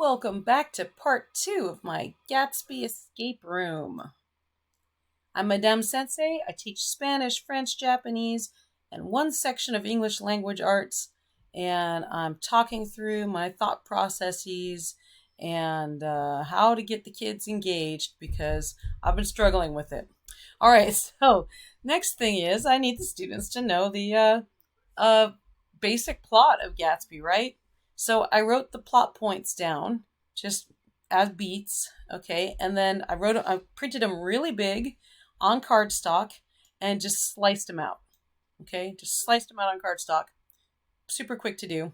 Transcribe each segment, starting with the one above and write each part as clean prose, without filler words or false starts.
Welcome back to part 2 of my Gatsby escape room. I'm Madame Sensei. I teach Spanish, French, Japanese, and one section of English language arts. And I'm talking through my thought processes and how to get the kids engaged because I've been struggling with it. All right, so next thing is I need the students to know the basic plot of Gatsby, right? So I wrote the plot points down just as beats, okay? And then I printed them really big on cardstock and just sliced them out, okay? Just sliced them out on cardstock. Super quick to do.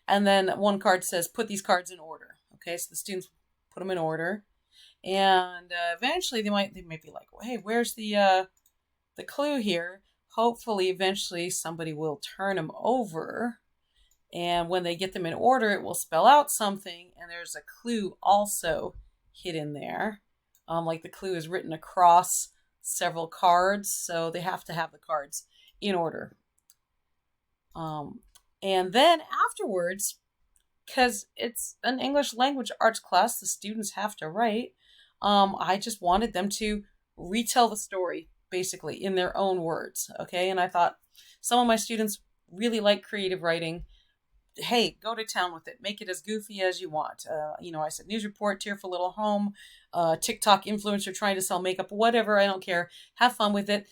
And then one card says, put these cards in order, okay? So the students put them in order. And eventually they might be like, well, hey, where's the clue here? Hopefully, eventually somebody will turn them over. And when they get them in order, it will spell out something. And there's a clue also hidden there. Like the clue is written across several cards. So they have to have the cards in order. And then afterwards, because it's an English language arts class, the students have to write. I just wanted them to retell the story, basically, in their own words. Okay. And I thought some of my students really like creative writing. Hey, go to town with it. Make it as goofy as you want. I said news report, tearful little home, TikTok influencer trying to sell makeup, whatever. I don't care. Have fun with it.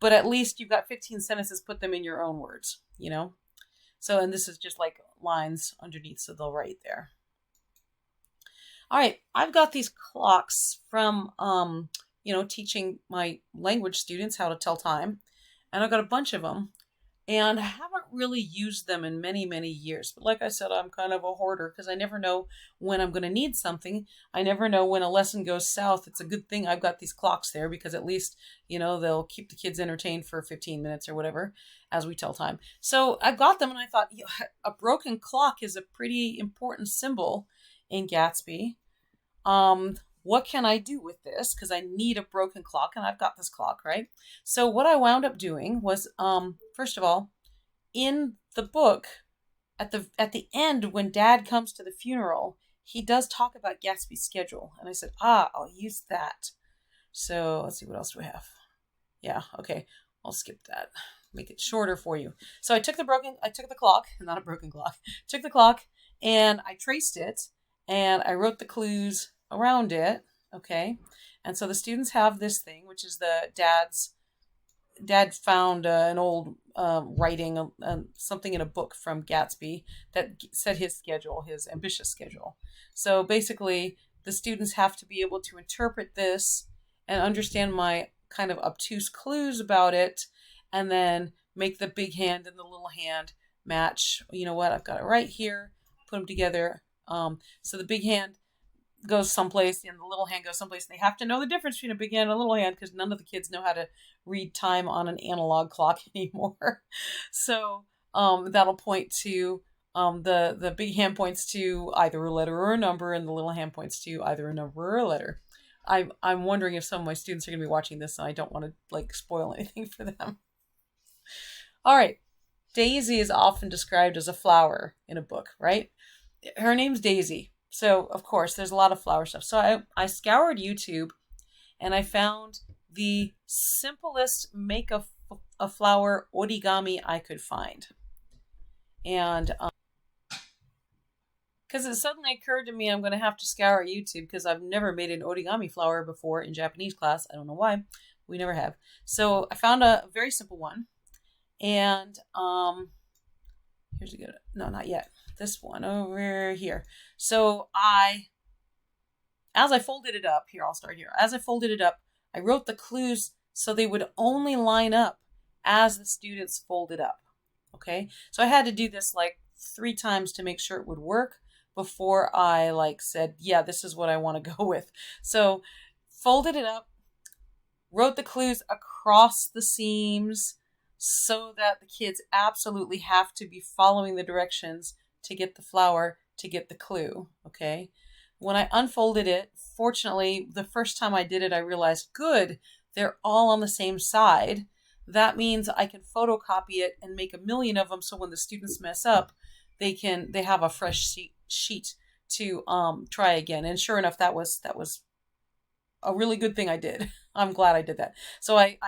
But at least you've got 15 sentences. Put them in your own words, So, and this is just like lines underneath, so they'll write there. All right, I've got these clocks from, teaching my language students how to tell time. And I've got a bunch of them. And I haven't really used them in many, many years. But like I said, I'm kind of a hoarder because I never know when I'm going to need something. I never know when a lesson goes south. It's a good thing I've got these clocks there because at least, they'll keep the kids entertained for 15 minutes or whatever as we tell time. So I got them and I thought, a broken clock is a pretty important symbol in Gatsby. What can I do with this? Because I need a broken clock, and I've got this clock, right? So what I wound up doing was, first of all, in the book, at the end, when Dad comes to the funeral, he does talk about Gatsby's schedule, and I said, I'll use that. So let's see, what else do we have? Yeah, okay, I'll skip that. Make it shorter for you. So I took the clock, not a broken clock, took the clock, and I traced it, and I wrote the clues around it, okay? And so the students have this thing, which is the dad found an old writing, something in a book from Gatsby that said his schedule, his ambitious schedule. So basically, the students have to be able to interpret this and understand my kind of obtuse clues about it, and then make the big hand and the little hand match. You know what? I've got it right here. Put them together. So the big hand goes someplace and the little hand goes someplace. And they have to know the difference between a big hand and a little hand because none of the kids know how to read time on an analog clock anymore. So that'll point to the big hand points to either a letter or a number, and the little hand points to either a number or a letter. I'm wondering if some of my students are going to be watching this, and I don't want to spoil anything for them. All right, Daisy is often described as a flower in a book, right? Her name's Daisy. So, of course, there's a lot of flower stuff. So I scoured YouTube and I found the simplest make a flower origami I could find. And because it suddenly occurred to me I'm going to have to scour YouTube because I've never made an origami flower before in Japanese class. I don't know why. We never have. So I found a very simple one. And here's a good, no, not yet. This one over here. So as I folded it up, here, I'll start here. As I folded it up, I wrote the clues so they would only line up as the students folded up. Okay. So I had to do this 3 times to make sure it would work before I said, yeah, this is what I want to go with. So folded it up, wrote the clues across the seams so that the kids absolutely have to be following the directions to get the flower, to get the clue, okay? When I unfolded it, fortunately, the first time I did it, I realized, good, they're all on the same side. That means I can photocopy it and make a million of them, so when the students mess up, they have a fresh sheet to try again. And sure enough, that was a really good thing I did. I'm glad I did that. So I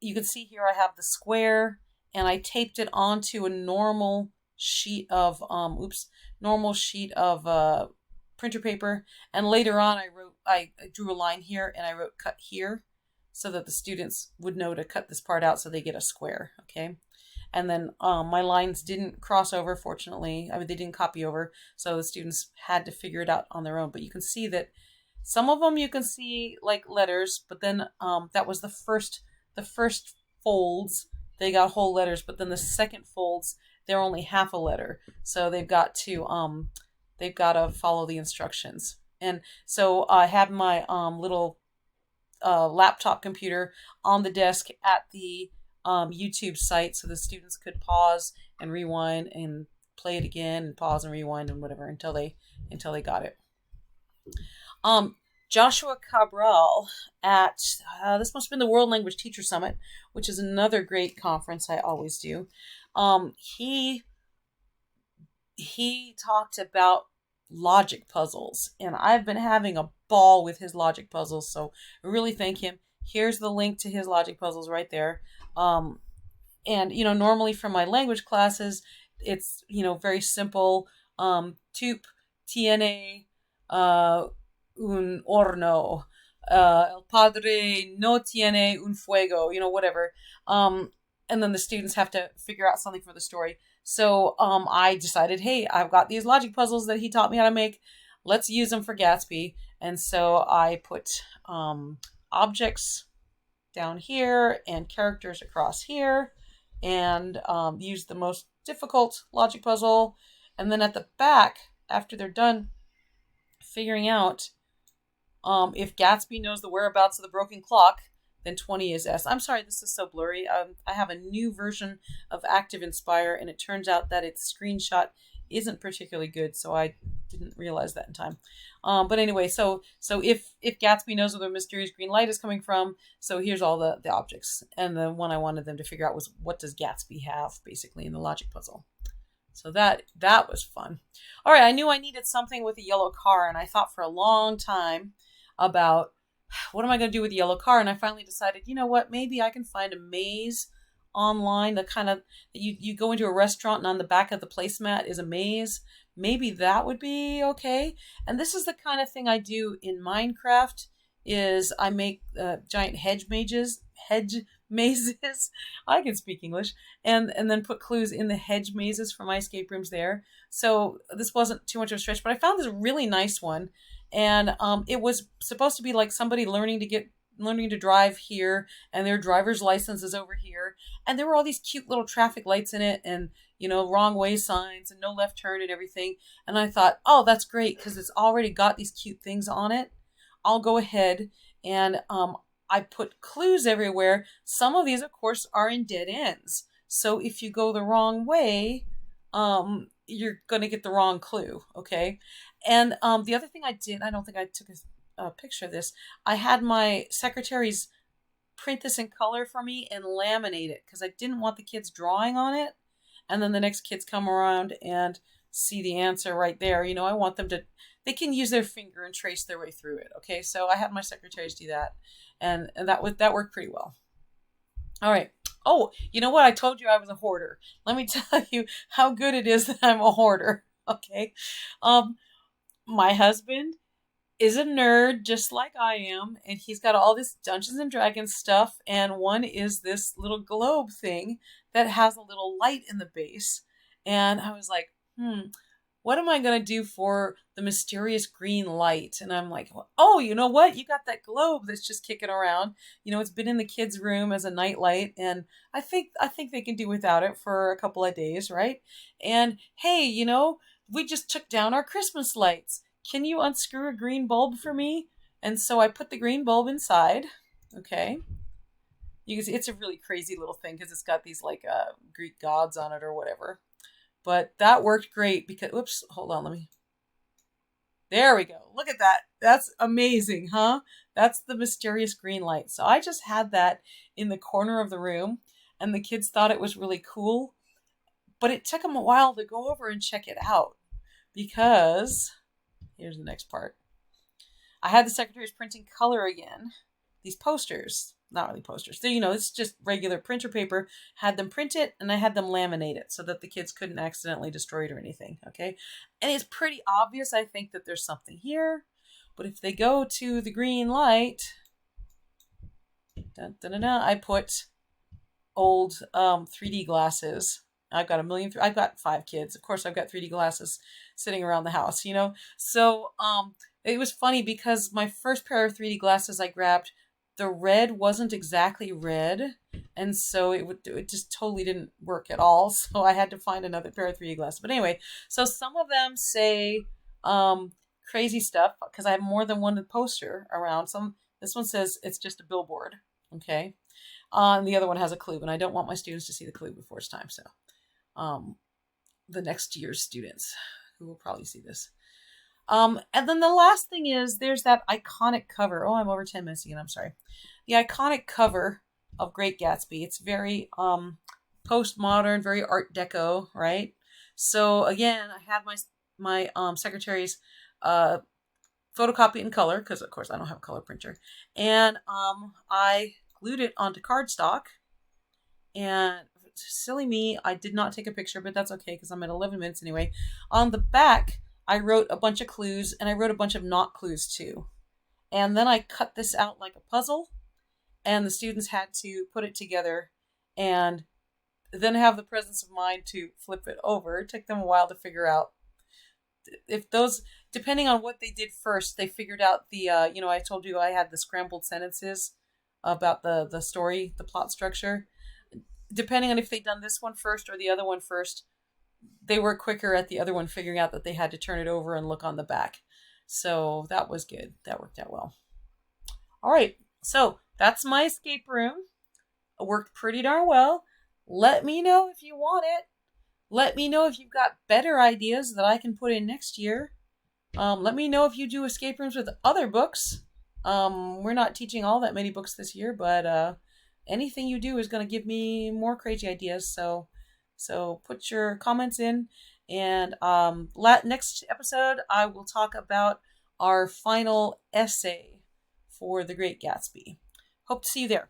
you can see here I have the square, and I taped it onto a normal sheet of normal sheet of printer paper. And later on I drew a line here and I wrote cut here, so that the students would know to cut this part out so they get a square. Okay. And then my lines didn't cross over, fortunately. I mean, they didn't copy over, so the students had to figure it out on their own. But you can see that some of them you can see like letters, but then that was the first folds. They got whole letters, but then the second folds they're only half a letter, so they've got to follow the instructions. And so I had my little laptop computer on the desk at the YouTube site, so the students could pause and rewind and play it again, and pause and rewind and whatever until they got it. Um, Joshua Cabral at this must have been the World Language Teacher Summit, which is another great conference I always do. He talked about logic puzzles, and I've been having a ball with his logic puzzles, so I really thank him. Here's the link to his logic puzzles right there. Um, and normally for my language classes, it's very simple. Tup tiene un horno. El padre no tiene un fuego. Whatever. And then the students have to figure out something for the story. So I decided, hey, I've got these logic puzzles that he taught me how to make. Let's use them for Gatsby. And so I put objects down here and characters across here, and used the most difficult logic puzzle. And then at the back, after they're done figuring out if Gatsby knows the whereabouts of the broken clock, then 20 is S. I'm sorry, this is so blurry. I have a new version of Active Inspire, and it turns out that its screenshot isn't particularly good, so I didn't realize that in time. But anyway, so if Gatsby knows where the mysterious green light is coming from, so here's all the objects. And the one I wanted them to figure out was, what does Gatsby have, basically, in the logic puzzle. So that was fun. All right, I knew I needed something with a yellow car, and I thought for a long time about what am I going to do with the yellow car, and I finally decided, you know what, maybe I can find a maze online, the kind of you go into a restaurant and on the back of the placemat is a maze. Maybe that would be okay. And this is the kind of thing I do in Minecraft, is I make giant hedge mazes. I can speak English. And then put clues in the hedge mazes for my escape rooms there. So this wasn't too much of a stretch, but I found this really nice one. And it was supposed to be like somebody learning to drive here, and their driver's license is over here. And there were all these cute little traffic lights in it, and wrong way signs and no left turn and everything. And I thought, oh, that's great, because it's already got these cute things on it. I'll go ahead and I put clues everywhere. Some of these, of course, are in dead ends. So if you go the wrong way, you're going to get the wrong clue, okay? And the other thing I did, I don't think I took a picture of this, I had my secretaries print this in color for me and laminate it, because I didn't want the kids drawing on it, and then the next kids come around and see the answer right there. I want them to, they can use their finger and trace their way through it, okay? So I had my secretaries do that, and that worked pretty well. All right. Oh, you know what? I told you I was a hoarder. Let me tell you how good it is that I'm a hoarder, okay? My husband is a nerd just like I am, and he's got all this Dungeons and Dragons stuff, and one is this little globe thing that has a little light in the base. And I was like, what am I going to do for the mysterious green light? And I'm like, oh, you know what? You got that globe that's just kicking around. It's been in the kids' room as a night light, and I think they can do without it for a couple of days, right? And hey, we just took down our Christmas lights. Can you unscrew a green bulb for me? And so I put the green bulb inside. Okay. You can see it's a really crazy little thing, because it's got these like Greek gods on it or whatever. But that worked great because, whoops, hold on, there we go. Look at that. That's amazing, huh? That's the mysterious green light. So I just had that in the corner of the room, and the kids thought it was really cool. But it took them a while to go over and check it out because here's the next part. I had the secretaries printing color again. These posters, not really posters. They, it's just regular printer paper. Had them print it and I had them laminate it so that the kids couldn't accidentally destroy it or anything. Okay, and it's pretty obvious. I think that there's something here, but if they go to the green light, I put old 3D glasses. I've got I've got 5 kids. Of course, I've got 3D glasses sitting around the house, So it was funny because my first pair of 3D glasses I grabbed, the red wasn't exactly red. And so it just totally didn't work at all. So I had to find another pair of 3D glasses. But anyway, so some of them say crazy stuff because I have more than one poster around. This one says it's just a billboard. Okay. And the other one has a clue, and I don't want my students to see the clue before it's time. So the next year's students who will probably see this. And then the last thing is there's that iconic cover. Oh, I'm over 10 minutes again. I'm sorry. The iconic cover of Great Gatsby. It's very postmodern, very Art Deco, right? So again, I had my secretaries photocopy in color because of course I don't have a color printer, and I glued it onto cardstock. And silly me, I did not take a picture, but that's okay because I'm at 11 minutes anyway. On the back, I wrote a bunch of clues and I wrote a bunch of not clues too. And then I cut this out like a puzzle and the students had to put it together and then have the presence of mind to flip it over. It took them a while to figure out if those, depending on what they did first, they figured out the, I told you I had the scrambled sentences about the story, the plot structure. Depending on if they'd done this one first or the other one first, they were quicker at the other one figuring out that they had to turn it over and look on the back. So that was good. That worked out well. All right. So that's my escape room. It worked pretty darn well. Let me know if you want it. Let me know if you've got better ideas that I can put in next year. Let me know if you do escape rooms with other books. We're not teaching all that many books this year, but anything you do is going to give me more crazy ideas. So put your comments in, and next episode I will talk about our final essay for The Great Gatsby. Hope to see you there.